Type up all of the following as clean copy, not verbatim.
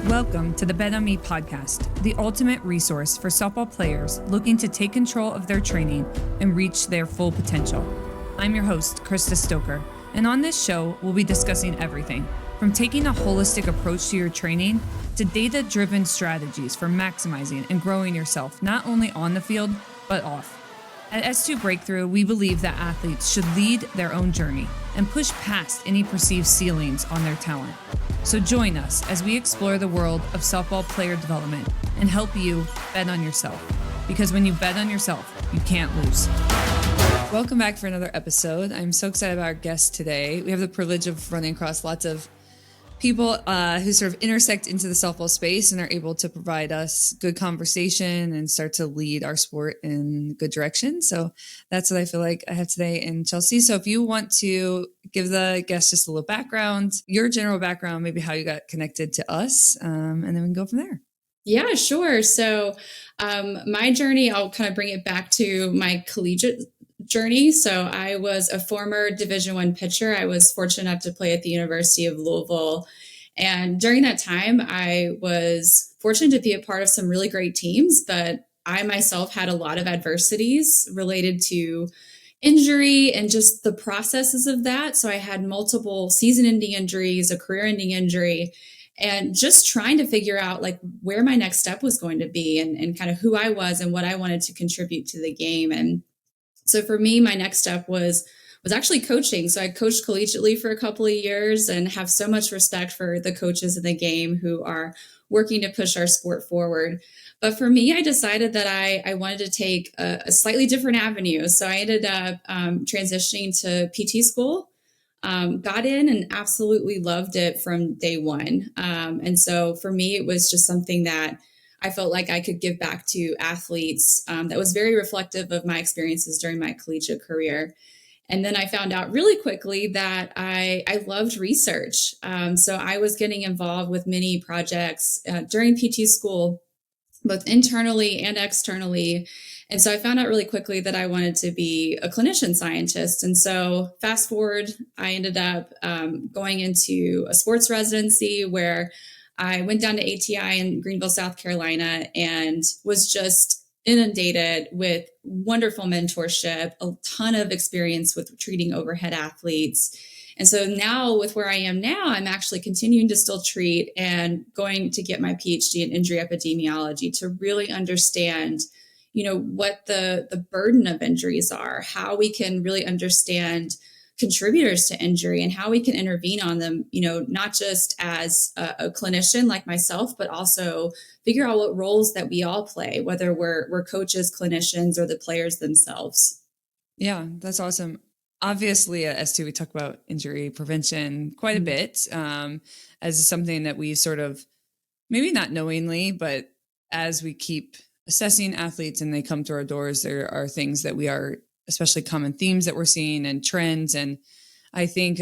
Welcome to the Bet on Me podcast, the ultimate resource for softball players looking to take control of their training and reach their full potential. I'm your host, Krista Stoker, and on this show, we'll be discussing everything from taking a holistic approach to your training to data-driven strategies for maximizing and growing yourself, not only on the field, but off. At S2 Breakthrough, we believe that athletes should lead their own journey and push past any perceived ceilings on their talent. So join us as we explore the world of softball player development and help you bet on yourself. Because when you bet on yourself, you can't lose. Welcome back for another episode. I'm so excited about our guest today. We have the privilege of running across lots of people who sort of intersect into the softball space and are able to provide us good conversation and start to lead our sport in a good direction. So that's what I feel like I have today in Chelsea. So if you want to give the guest just a little background, your general background, maybe how you got connected to us, and then we can go from there. Yeah, sure. So my journey, I'll kind of bring it back to my collegiate journey. So I was a former Division I pitcher. I was fortunate enough to play at the University of Louisville. And during that time, I was fortunate to be a part of some really great teams, but I myself had a lot of adversities related to injury and just the processes of that. So I had multiple season-ending injuries, a career-ending injury, and just trying to figure out like where my next step was going to be and kind of who I was and what I wanted to contribute to the game. And so for me, my next step was actually coaching. So I coached collegiately for a couple of years and have so much respect for the coaches in the game who are working to push our sport forward. But for me, I decided that I wanted to take a slightly different avenue. So I ended up transitioning to PT school, got in and absolutely loved it from day one. And so for me, it was just something that I felt like I could give back to athletes that was very reflective of my experiences during my collegiate career. And then I found out really quickly that I loved research. So I was getting involved with many projects during PT school, both internally and externally. And so I found out really quickly that I wanted to be a clinician scientist. And so fast forward, I ended up going into a sports residency where I went down to ATI in Greenville, South Carolina, and was just inundated with wonderful mentorship, a ton of experience with treating overhead athletes. And so now with where I am now, I'm actually continuing to still treat and going to get my Ph.D. in injury epidemiology to really understand, what the burden of injuries are, how we can really understand contributors to injury and how we can intervene on them, not just as a clinician like myself, but also figure out what roles that we all play, whether we're coaches, clinicians, or the players themselves. Yeah, that's awesome. Obviously, at S2, we talk about injury prevention quite a bit as something that we sort of, maybe not knowingly, but as we keep assessing athletes and they come to our doors, there are things that we are, especially common themes that we're seeing and trends. And I think,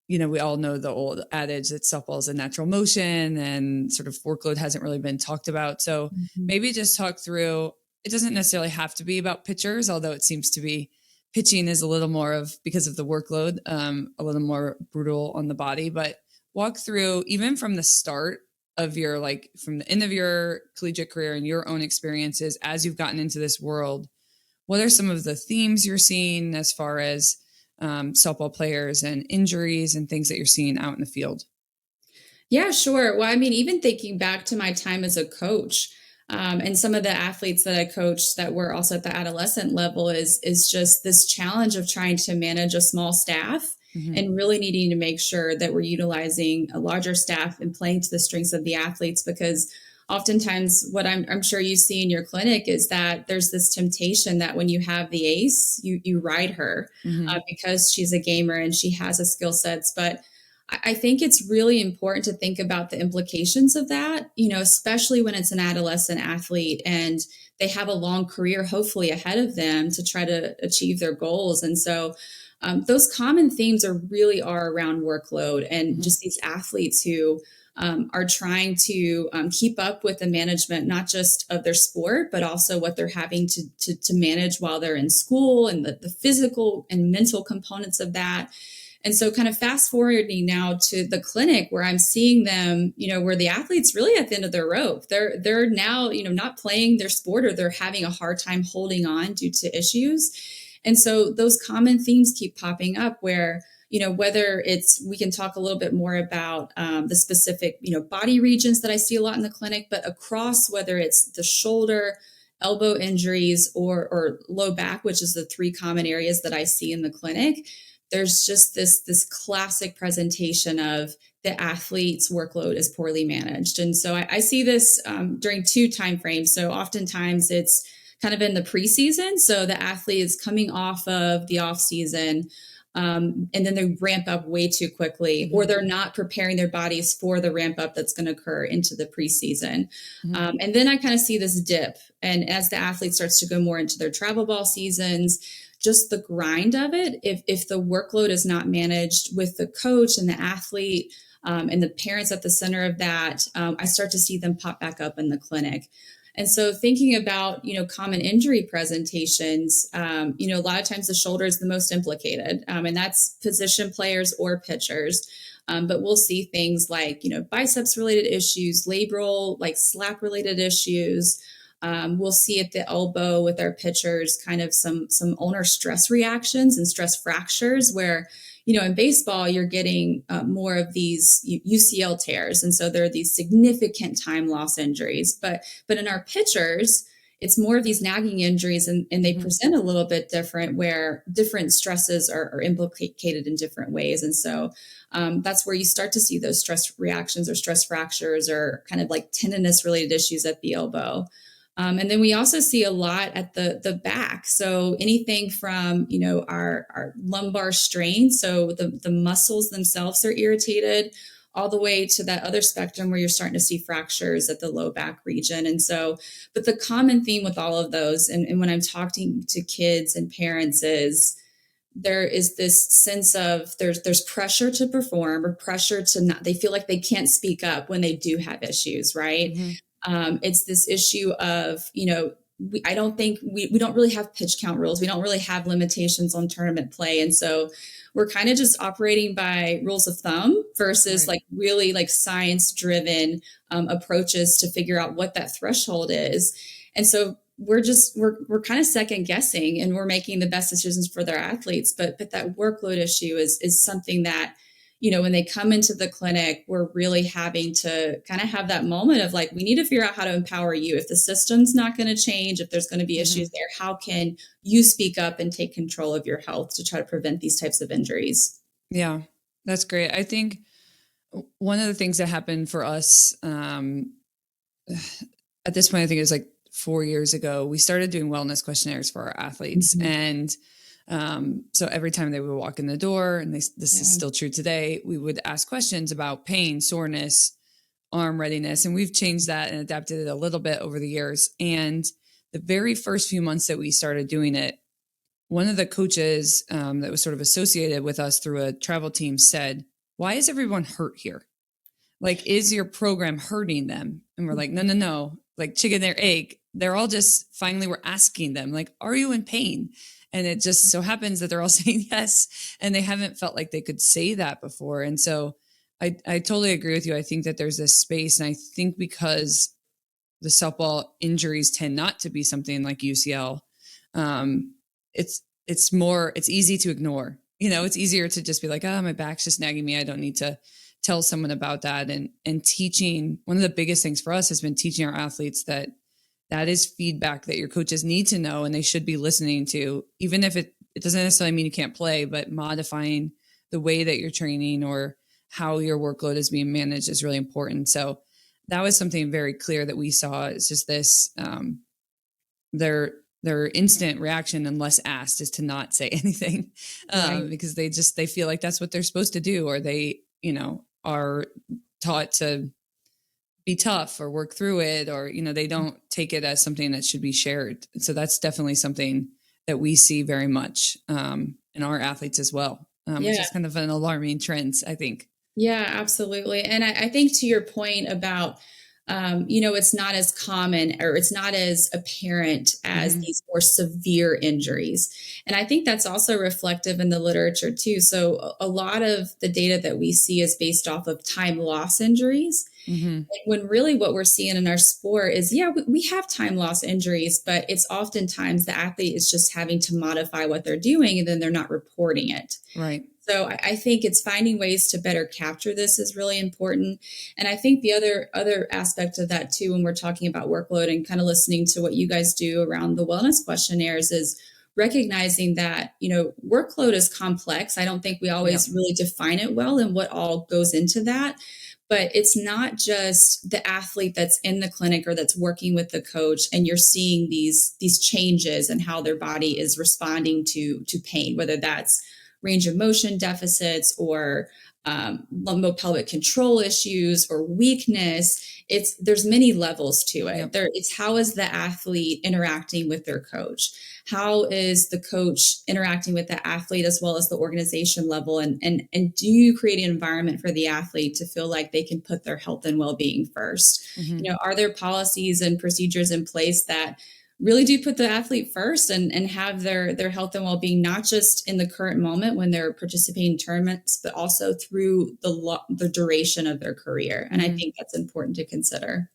we all know the old adage that softball is a natural motion and sort of workload hasn't really been talked about. So maybe just talk through, it doesn't necessarily have to be about pitchers, although it seems to be pitching is a little more of, because of the workload, a little more brutal on the body, but walk through even from the start of your, from the end of your collegiate career and your own experiences as you've gotten into this world. What are some of the themes you're seeing as far as softball players and injuries and things that you're seeing out in the field? Yeah, sure. Well, I mean, even thinking back to my time as a coach and some of the athletes that I coached that were also at the adolescent level is just this challenge of trying to manage a small staff and really needing to make sure that we're utilizing a larger staff and playing to the strengths of the athletes, because oftentimes what I'm sure you see in your clinic is that there's this temptation that when you have the ace, you ride her because she's a gamer and she has a skill sets. But I think it's really important to think about the implications of that, especially when it's an adolescent athlete and they have a long career, hopefully ahead of them to try to achieve their goals. And so those common themes are around workload and just these athletes who are trying to keep up with the management, not just of their sport, but also what they're having to manage while they're in school and the physical and mental components of that. And so kind of fast forwarding now to the clinic where I'm seeing them, where the athlete's really at the end of their rope. They're now, not playing their sport, or they're having a hard time holding on due to issues. And so those common themes keep popping up where, whether we can talk a little bit more about the specific, body regions that I see a lot in the clinic, but across, whether it's the shoulder, elbow injuries, or low back, which is the three common areas that I see in the clinic, there's just this classic presentation of the athlete's workload is poorly managed. And so I see this during two timeframes. So oftentimes it's kind of in the preseason. So the athlete is coming off of the off season, and then they ramp up way too quickly, or they're not preparing their bodies for the ramp up that's going to occur into the preseason. And then I kind of see this dip. And as the athlete starts to go more into their travel ball seasons, just the grind of it, if the workload is not managed with the coach and the athlete and the parents at the center of that, I start to see them pop back up in the clinic. And so thinking about, common injury presentations, a lot of times the shoulder is the most implicated, and that's position players or pitchers. But we'll see things like, biceps related issues, labral, like slap related issues. We'll see at the elbow with our pitchers kind of some ulnar stress reactions and stress fractures where, in baseball, you're getting more of these UCL tears. And so there are these significant time loss injuries. But in our pitchers, it's more of these nagging injuries, and they present a little bit different, where different stresses are implicated in different ways. And so that's where you start to see those stress reactions or stress fractures or kind of like tendinous related issues at the elbow. And then we also see a lot at the back. So anything from, our lumbar strain. So the muscles themselves are irritated, all the way to that other spectrum where you're starting to see fractures at the low back region. And so, but the common theme with all of those, and when I'm talking to kids and parents, is there is this sense of there's pressure to perform, or pressure to not, they feel like they can't speak up when they do have issues, right? It's this issue of, I don't think we don't really have pitch count rules. We don't really have limitations on tournament play. And so we're kind of just operating by rules of thumb versus like really like science driven approaches to figure out what that threshold is. And so we're kind of second guessing, and we're making the best decisions for their athletes. But that workload issue is something that, when they come into the clinic, we're really having to kind of have that moment of like, we need to figure out how to empower you. If the system's not going to change, if there's going to be issues there, how can you speak up and take control of your health to try to prevent these types of injuries? Yeah, that's great. I think one of the things that happened for us at this point, I think it was like 4 years ago, we started doing wellness questionnaires for our athletes. And so every time they would walk in the door, and this is still true today, we would ask questions about pain, soreness, arm readiness. And we've changed that and adapted it a little bit over the years. And the very first few months that we started doing it, one of the coaches that was sort of associated with us through a travel team said, "Why is everyone hurt here? Like, is your program hurting them?" And we're like, no, like chicken or egg. They're all just, finally, we're asking them, like, are you in pain? And it just so happens that they're all saying yes. And they haven't felt like they could say that before. And so I totally agree with you. I think that there's this space. And I think because the softball injuries tend not to be something like UCL, it's easy to ignore. It's easier to just be like, oh, my back's just nagging me. I don't need to tell someone about that. And teaching, one of the biggest things for us has been teaching our athletes that is feedback that your coaches need to know and they should be listening to, even if it doesn't necessarily mean you can't play, but modifying the way that you're training or how your workload is being managed is really important. So that was something very clear that we saw. It's just this, their instant reaction, unless asked, is to not say anything, because they feel like that's what they're supposed to do, or they, are taught to be tough or work through it, or, they don't take it as something that should be shared. So that's definitely something that we see very much in our athletes as well, which is kind of an alarming trend, I think. Yeah, absolutely. And I think to your point about it's not as common or it's not as apparent as Mm-hmm. these more severe injuries. And I think that's also reflective in the literature too. So a lot of the data that we see is based off of time loss injuries. Mm-hmm. When really what we're seeing in our sport is, yeah, we have time loss injuries, but it's oftentimes the athlete is just having to modify what they're doing and then they're not reporting it. Right. So I think it's finding ways to better capture this is really important. And I think the other aspect of that too, when we're talking about workload and kind of listening to what you guys do around the wellness questionnaires, is recognizing that, workload is complex. I don't think we always really define it well and what all goes into that. But it's not just the athlete that's in the clinic or that's working with the coach, and you're seeing these changes and how their body is responding to pain, whether that's range of motion deficits or lumbo-pelvic control issues or weakness. There's many levels to it. Yep. It's how is the athlete interacting with their coach? How is the coach interacting with the athlete as well as the organization level? And do you create an environment for the athlete to feel like they can put their health and well-being first? Mm-hmm. Are there policies and procedures in place that really do put the athlete first and have their health and well-being, not just in the current moment when they're participating in tournaments, but also through the duration of their career? And I think that's important to consider.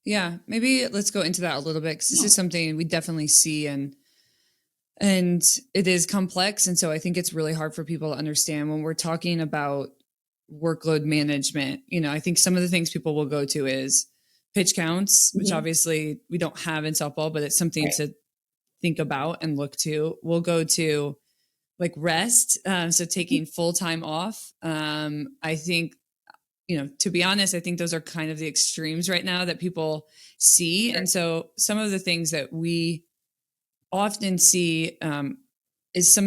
Yeah, maybe let's go into that a little bit, because this is something we definitely see, and it is complex. And so I think it's really hard for people to understand when we're talking about workload management. I think some of the things people will go to is pitch counts, which obviously we don't have in softball, but it's something to think about and look to. We'll go to like rest. So taking full time off. I think, to be honest, I think those are kind of the extremes right now that people see. And so some of the things that we often see is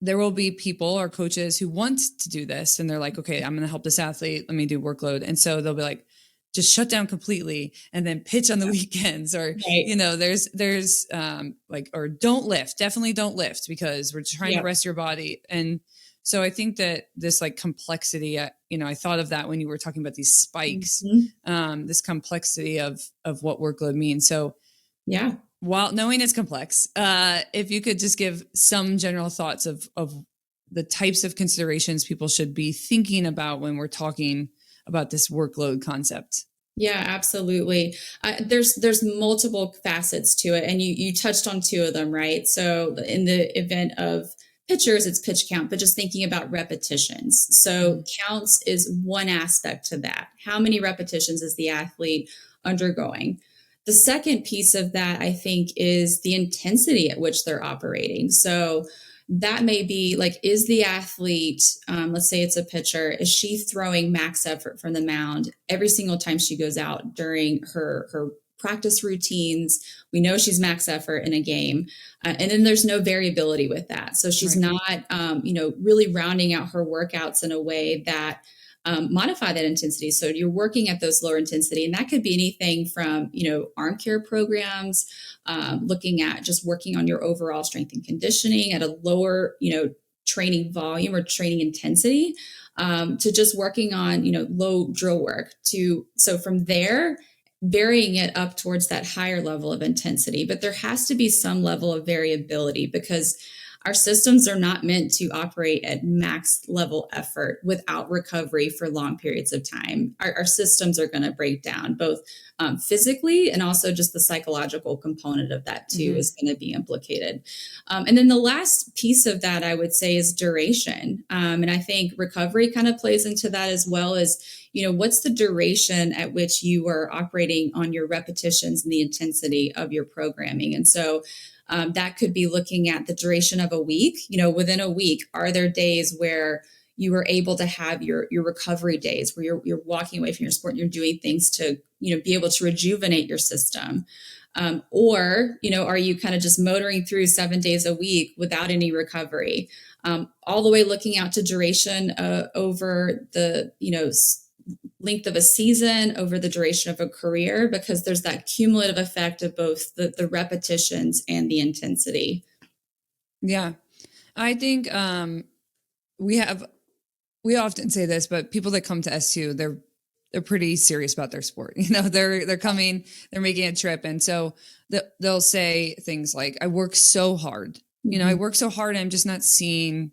there will be people or coaches who want to do this, and they're like, okay, I'm going to help this athlete. Let me do workload. And so they'll be like, just shut down completely and then pitch on the weekends, or, there's or don't lift, definitely don't lift, because we're trying to rest your body. And so I think that this like complexity, I thought of that when you were talking about these spikes, this complexity of what workload means. So while knowing it's complex, if you could just give some general thoughts of the types of considerations people should be thinking about when we're talking about this workload concept. Yeah, absolutely. There's multiple facets to it, and you touched on two of them, right? So in the event of pitchers, it's pitch count, but just thinking about repetitions. So counts is one aspect to that. How many repetitions is the athlete undergoing? The second piece of that, I think, is the intensity at which they're operating. So that may be like, is the athlete, let's say it's a pitcher, is she throwing max effort from the mound every single time she goes out during her practice routines? We know she's max effort in a game. And then there's no variability with that. So she's not, really rounding out her workouts in a way that modify that intensity. So you're working at those lower intensity, and that could be anything from, arm care programs, looking at just working on your overall strength and conditioning at a lower, training volume or training intensity, to just working on, low drill work so from there, varying it up towards that higher level of intensity. But there has to be some level of variability, because our systems are not meant to operate at max level effort without recovery for long periods of time. Our systems are going to break down, both physically, and also just the psychological component of that too is going to be implicated. And then the last piece of that, I would say, is duration. And I think recovery kind of plays into that as well. As what's the duration at which you are operating on your repetitions and the intensity of your programming? And so that could be looking at the duration of a week. Within a week, are there days where you are able to have your recovery days where you're walking away from your sport and you're doing things to, be able to rejuvenate your system? Or, are you kind of just motoring through 7 days a week without any recovery? All the way looking out to duration over the, length of a season, over the duration of a career, because there's that cumulative effect of both the repetitions and the intensity. Yeah. I think we often say this, but people that come to S2, they're pretty serious about their sport. They're coming, they're making a trip. And so they'll say things like, I work so hard, I work so hard. I'm just not seeing,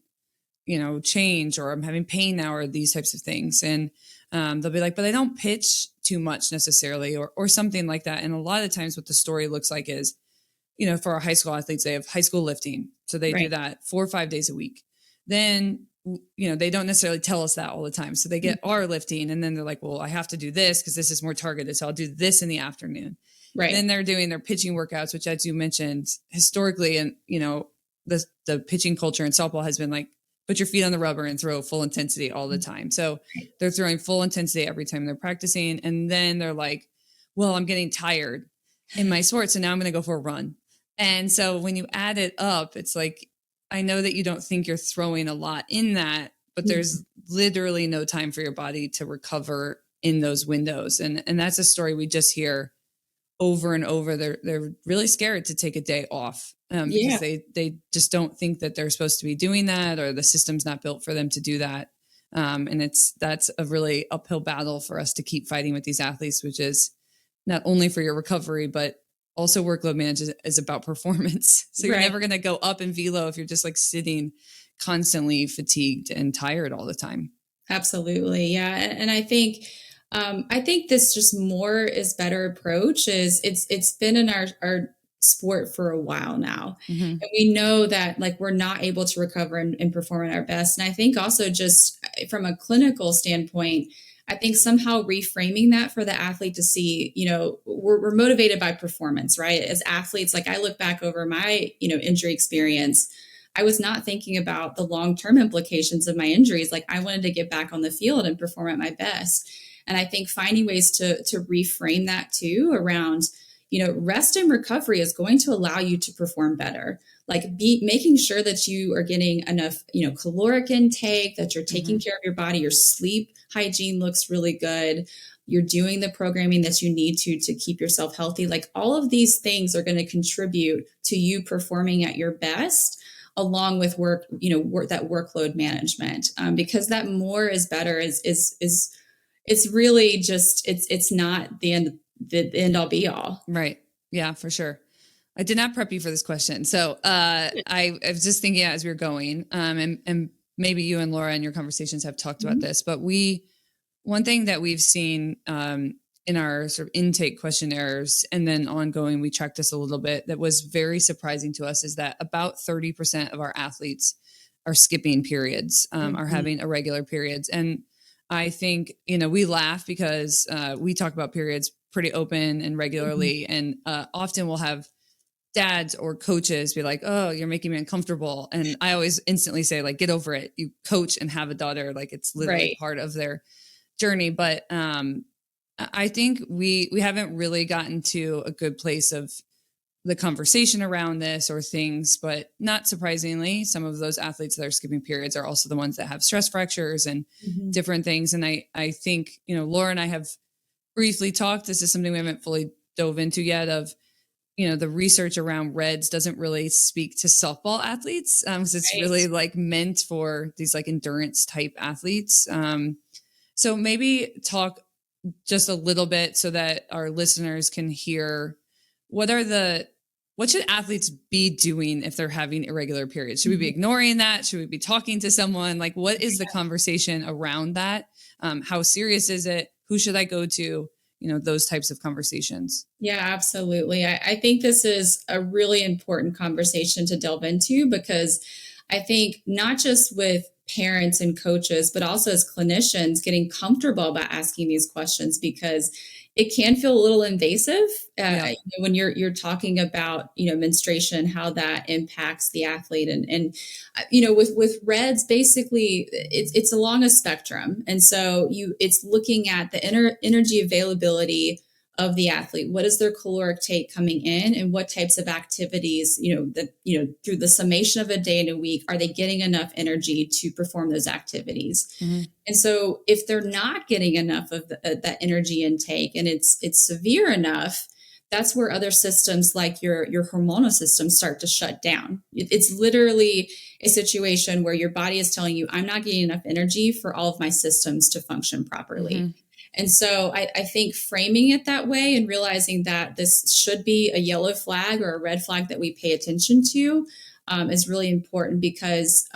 change, or I'm having pain now, or these types of things. And they'll be like, but I don't pitch too much necessarily, or something like that. And a lot of times what the story looks like is, for our high school athletes, they have high school lifting. So they do that 4 or 5 days a week. Then, they don't necessarily tell us that all the time. So they get our lifting, and then they're like, well, I have to do this because this is more targeted. So I'll do this in the afternoon. Right. Then they're doing their pitching workouts, which, as you mentioned, historically, and, the pitching culture in softball has been like, put your feet on the rubber and throw full intensity all the time. So they're throwing full intensity every time they're practicing. And then they're like, well, I'm getting tired in my sport, so now I'm going to go for a run. And so when you add it up, it's like, I know that you don't think you're throwing a lot in that, but there's literally no time for your body to recover in those windows. And that's a story we just hear over and over. They're really scared to take a day off because they just don't think that they're supposed to be doing that, or the system's not built for them to do that. And that's a really uphill battle for us to keep fighting with these athletes, which is not only for your recovery, but also workload management is about performance. So you're never going to go up in velo if you're just like sitting constantly fatigued and tired all the time. Absolutely. Yeah. And I think this just more is better approach is it's been in our sport for a while now. And we know that like we're not able to recover and perform at our best. And I think also just from a clinical standpoint, I think somehow reframing that for the athlete to see, we're motivated by performance, right? As athletes, like I look back over my, injury experience, I was not thinking about the long-term implications of my injuries. Like I wanted to get back on the field and perform at my best. And I think finding ways to reframe that too around, rest and recovery is going to allow you to perform better. Like making sure that you are getting enough, caloric intake, that you're taking care of your body, your sleep hygiene looks really good. You're doing the programming that you need to keep yourself healthy. Like all of these things are going to contribute to you performing at your best, along with that workload management. Because that more is better is it's really just, it's not the end all be all. Right. Yeah, for sure. I did not prep you for this question. So I was just thinking as we were going, and maybe you and Laura in your conversations have talked about this, but one thing that we've seen in our sort of intake questionnaires and then ongoing, we tracked this a little bit, that was very surprising to us, is that about 30% of our athletes are skipping periods, are having irregular periods. And I think, we laugh because we talk about periods pretty open and regularly. And often we'll have dads or coaches be like, oh, you're making me uncomfortable. And I always instantly say, like, get over it. You coach and have a daughter. Like it's literally part of their journey. But I think we haven't really gotten to a good place of the conversation around this or things, but not surprisingly, some of those athletes that are skipping periods are also the ones that have stress fractures and different things. And I think, Laura and I have briefly talked, this is something we haven't fully dove into yet, of, the research around REDS doesn't really speak to softball athletes. Because it's really like meant for these like endurance type athletes. So maybe talk just a little bit so that our listeners can hear what should athletes be doing if they're having irregular periods? Should we be ignoring that? Should we be talking to someone? Like, what is the conversation around that? How serious is it? Who should I go to? Those types of conversations. Yeah, absolutely. I think this is a really important conversation to delve into, because I think not just with parents and coaches, but also as clinicians, getting comfortable about asking these questions, because it can feel a little invasive when you're talking about, menstruation, how that impacts the athlete. And with REDS, basically it's along a spectrum. And so it's looking at the energy availability of the athlete. What is their caloric take coming in, and what types of activities, through the summation of a day and a week, are they getting enough energy to perform those activities? And so if they're not getting enough of that energy intake, and it's severe enough, that's where other systems like your hormonal system start to shut down. It's literally a situation where your body is telling you, I'm not getting enough energy for all of my systems to function properly. And so I think framing it that way and realizing that this should be a yellow flag or a red flag that we pay attention to is really important, because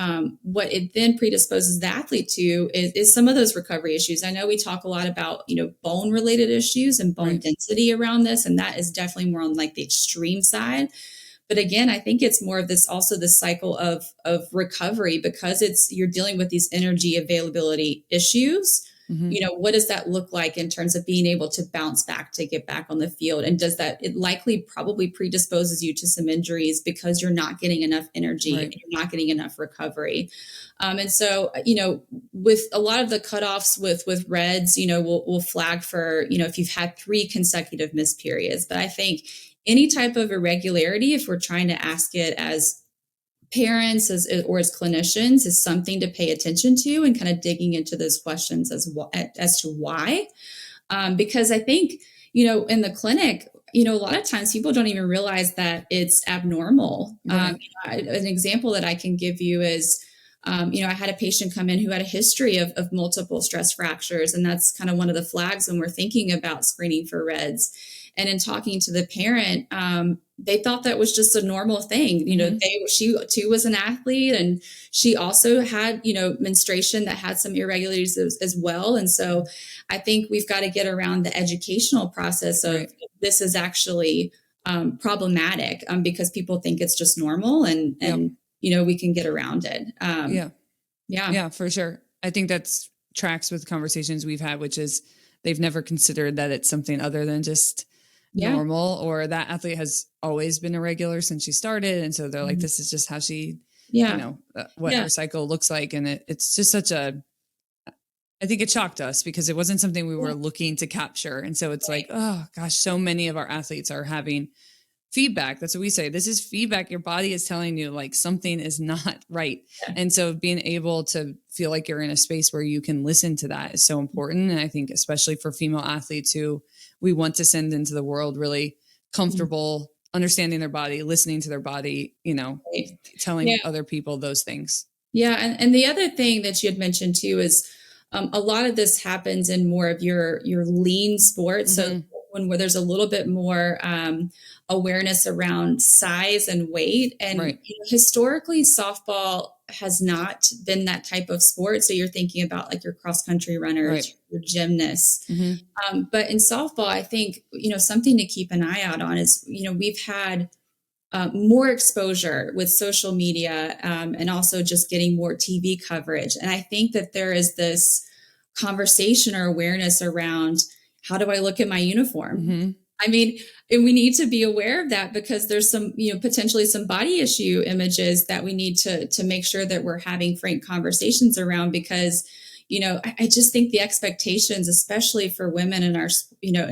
what it then predisposes the athlete to is some of those recovery issues. I know we talk a lot about, bone related issues and bone density around this, and that is definitely more on like the extreme side. But again, I think it's more of this, also the cycle of recovery, because you're dealing with these energy availability issues. What does that look like in terms of being able to bounce back to get back on the field? And it likely probably predisposes you to some injuries because you're not getting enough energy and you're not getting enough recovery. And so, with a lot of the cutoffs with Reds, we'll flag for, if you've had 3 consecutive missed periods. But I think any type of irregularity, if we're trying to ask it as parents or as clinicians, is something to pay attention to, and kind of digging into those questions as to why. Because I think, in the clinic, a lot of times people don't even realize that it's abnormal. An example that I can give you is, I had a patient come in who had a history of multiple stress fractures. And that's kind of one of the flags when we're thinking about screening for Reds. And in talking to the parent, they thought that was just a normal thing. She too was an athlete, and she also had, menstruation that had some irregularities as well. And so I think we've got to get around the educational process of this is actually problematic, because people think it's just normal, and we can get around it. Yeah, for sure. I think that's tracks with conversations we've had, which is they've never considered that it's something other than just normal, or that athlete has always been irregular since she started. And so they're like, this is just how she, what her cycle looks like. And it's just I think it shocked us because it wasn't something we were looking to capture. And so it's like, oh gosh, so many of our athletes are having feedback. That's what we say. This is feedback. Your body is telling you like something is not right. And so being able to feel like you're in a space where you can listen to that is so important. And I think especially for female athletes who we want to send into the world really comfortable, understanding their body, listening to their body, telling other people those things. Yeah. And the other thing that you had mentioned too is a lot of this happens in more of your lean sports. So where there's a little bit more awareness around size and weight. And historically, softball has not been that type of sport. So you're thinking about like your cross country runners, your gymnasts. But in softball, I think, something to keep an eye out on is, we've had more exposure with social media and also just getting more TV coverage. And I think that there is this conversation or awareness around, how do I look at my uniform? I mean, and we need to be aware of that, because there's some, potentially some body issue images that we need to make sure that we're having frank conversations around, because, I just think the expectations, especially for women in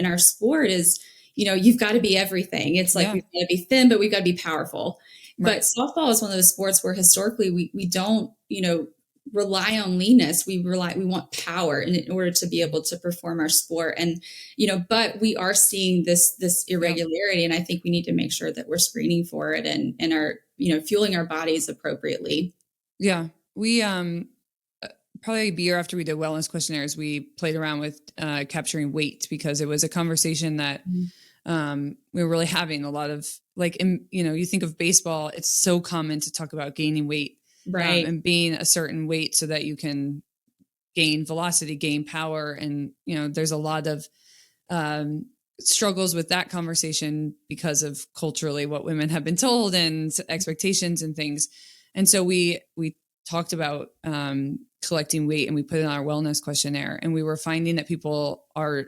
our sport is, you've got to be everything. It's like, we've got to be thin, but we've got to be powerful. But softball is one of those sports where historically we don't, rely on leanness. We want power in order to be able to perform our sport. And, but we are seeing this irregularity. And I think we need to make sure that we're screening for it and are, fueling our bodies appropriately. Yeah. We, probably a year after we did wellness questionnaires, we played around with capturing weight, because it was a conversation that we were really having a lot of, like, you think of baseball, it's so common to talk about gaining weight. And being a certain weight so that you can gain velocity, gain power. And, there's a lot of struggles with that conversation because of culturally what women have been told and expectations and things. And so we talked about collecting weight, and we put it on our wellness questionnaire, and we were finding that people are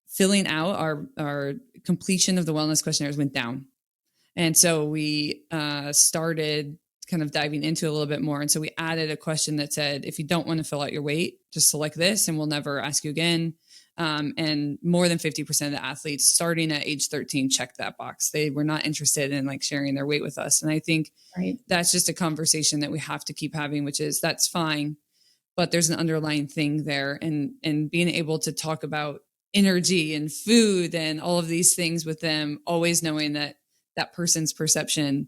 filling out our completion of the wellness questionnaires went down. And so we started kind of diving into a little bit more. And so we added a question that said, if you don't want to fill out your weight, just select this and we'll never ask you again. And more than 50% of the athletes starting at age 13 checked that box. They were not interested in like sharing their weight with us. And I think that's just a conversation that we have to keep having, which is that's fine, but there's an underlying thing there. And being able to talk about energy and food and all of these things with them, always knowing that that person's perception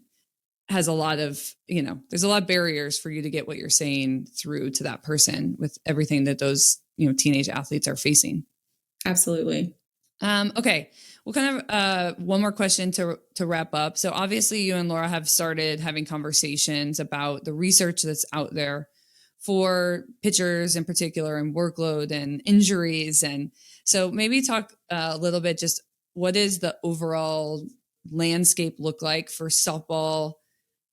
has a lot of, there's a lot of barriers for you to get what you're saying through to that person with everything that those teenage athletes are facing. Absolutely. Okay. Well, kind of one more question to wrap up. So obviously you and Laura have started having conversations about the research that's out there for pitchers in particular and workload and injuries. And so maybe talk a little bit, just what is the overall landscape look like for softball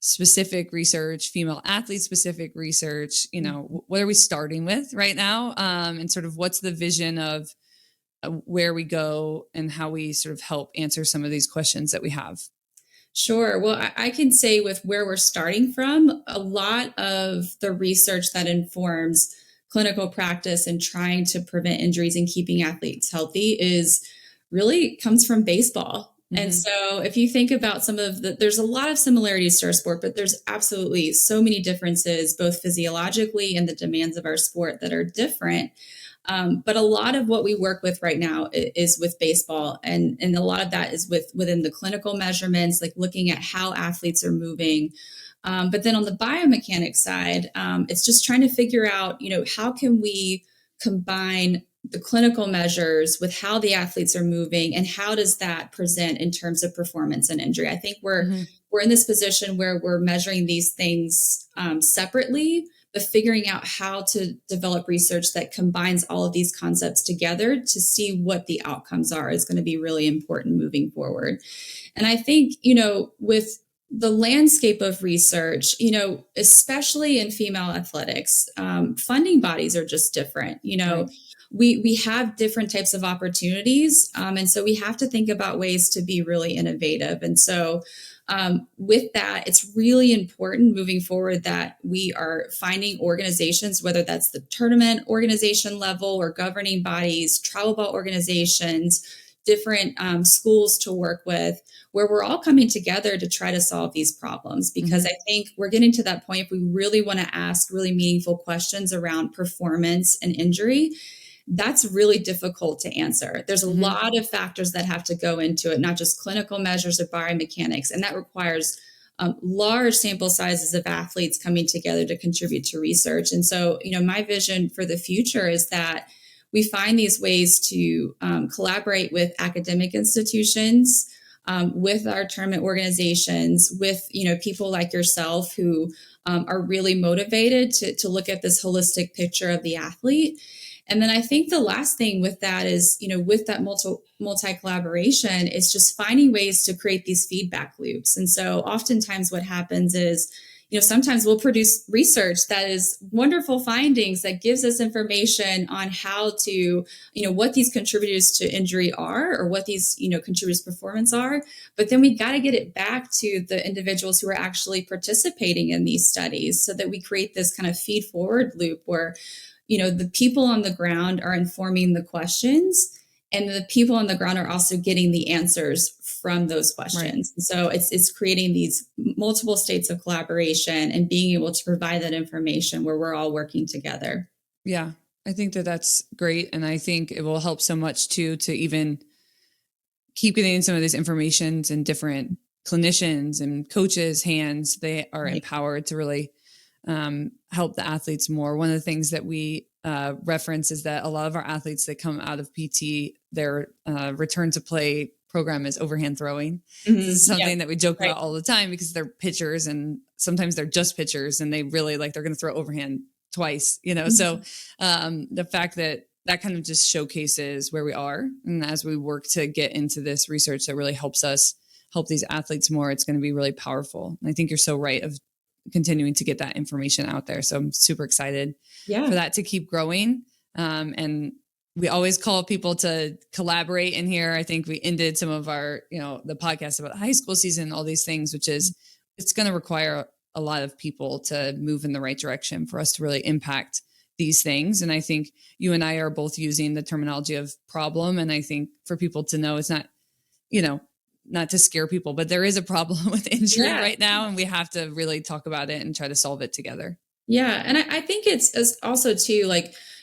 specific research, female athlete specific research? What are we starting with right now? And sort of what's the vision of where we go and how we sort of help answer some of these questions that we have? Sure. Well, I can say with where we're starting from, a lot of the research that informs clinical practice and trying to prevent injuries and keeping athletes healthy is really comes from baseball. Mm-hmm. And so if you think about there's a lot of similarities to our sport, but there's absolutely so many differences, both physiologically and the demands of our sport that are different. But a lot of what we work with right now is with baseball. And a lot of that is within the clinical measurements, like looking at how athletes are moving. But then on the biomechanics side, it's just trying to figure out, how can we combine the clinical measures with how the athletes are moving and how does that present in terms of performance and injury? I think we're in this position where we're measuring these things separately, but figuring out how to develop research that combines all of these concepts together to see what the outcomes are is going to be really important moving forward. And I think, with the landscape of research, especially in female athletics, funding bodies are just different. Right. We have different types of opportunities. And so we have to think about ways to be really innovative. And so with that, it's really important moving forward that we are finding organizations, whether that's the tournament organization level or governing bodies, travel ball organizations, different schools to work with, where we're all coming together to try to solve these problems. Because I think we're getting to that point, if we really want to ask really meaningful questions around performance and injury, that's really difficult to answer. There's a lot of factors that have to go into it, not just clinical measures of biomechanics. And that requires large sample sizes of athletes coming together to contribute to research. And so, my vision for the future is that we find these ways to collaborate with academic institutions, with our tournament organizations, with, people like yourself who are really motivated to look at this holistic picture of the athlete. And then I think the last thing with that is, with that multi collaboration, is just finding ways to create these feedback loops. And so oftentimes what happens is, sometimes we'll produce research that is wonderful findings that gives us information on how to, what these contributors to injury are or what these, contributors to performance are. But then we got to get it back to the individuals who are actually participating in these studies so that we create this kind of feed forward loop where the people on the ground are informing the questions and the people on the ground are also getting the answers from those questions. Right. So it's creating these multiple states of collaboration and being able to provide that information where we're all working together. Yeah, I think that's great. And I think it will help so much too, to even keep getting some of this information in different clinicians and coaches' hands. They are empowered to really help the athletes more. One of the things that we reference is that a lot of our athletes that come out of PT, their return to play program is overhand throwing. This is something that we joke about all the time because they're pitchers and sometimes they're just pitchers and they really they're going to throw overhand twice, So the fact that kind of just showcases where we are. And as we work to get into this research that really helps us help these athletes more, it's going to be really powerful. And I think you're so right of continuing to get that information out there. So I'm super excited for that to keep growing. And we always call people to collaborate in here. I think we ended some of our, the podcast about the high school season, all these things, which is, it's going to require a lot of people to move in the right direction for us to really impact these things. And I think you and I are both using the terminology of problem. And I think for people to know, it's not, not to scare people, but there is a problem with injury right now. And we have to really talk about it and try to solve it together. Yeah. And I think it's also too,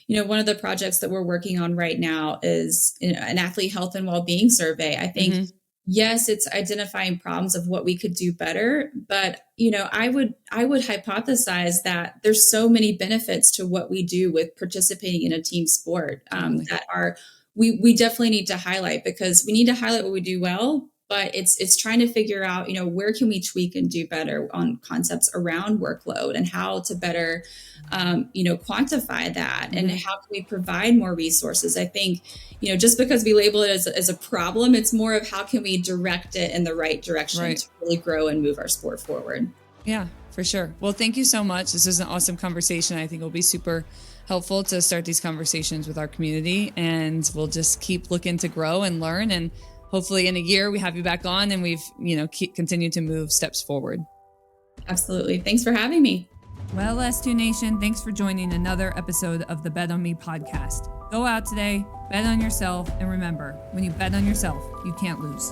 one of the projects that we're working on right now is an athlete health and well-being survey. I think Yes, it's identifying problems of what we could do better, but I would hypothesize that there's so many benefits to what we do with participating in a team sport, Totally. that are we definitely need to highlight, because we need to highlight what we do well, but it's trying to figure out, where can we tweak and do better on concepts around workload, and how to better quantify that, and Mhm. how can we provide more resources. I think, just because we label it as a problem, it's more of how can we direct it in the right direction Right. to really grow and move our sport forward. Yeah, for sure. Well, thank you so much. This is an awesome conversation. I think it'll be super helpful to start these conversations with our community, and we'll just keep looking to grow and learn. And hopefully in a year we have you back on and we've, continue to move steps forward. Absolutely. Thanks for having me. Well, S2 Nation, thanks for joining another episode of the Bet on Me podcast. Go out today, bet on yourself, and remember, when you bet on yourself, you can't lose.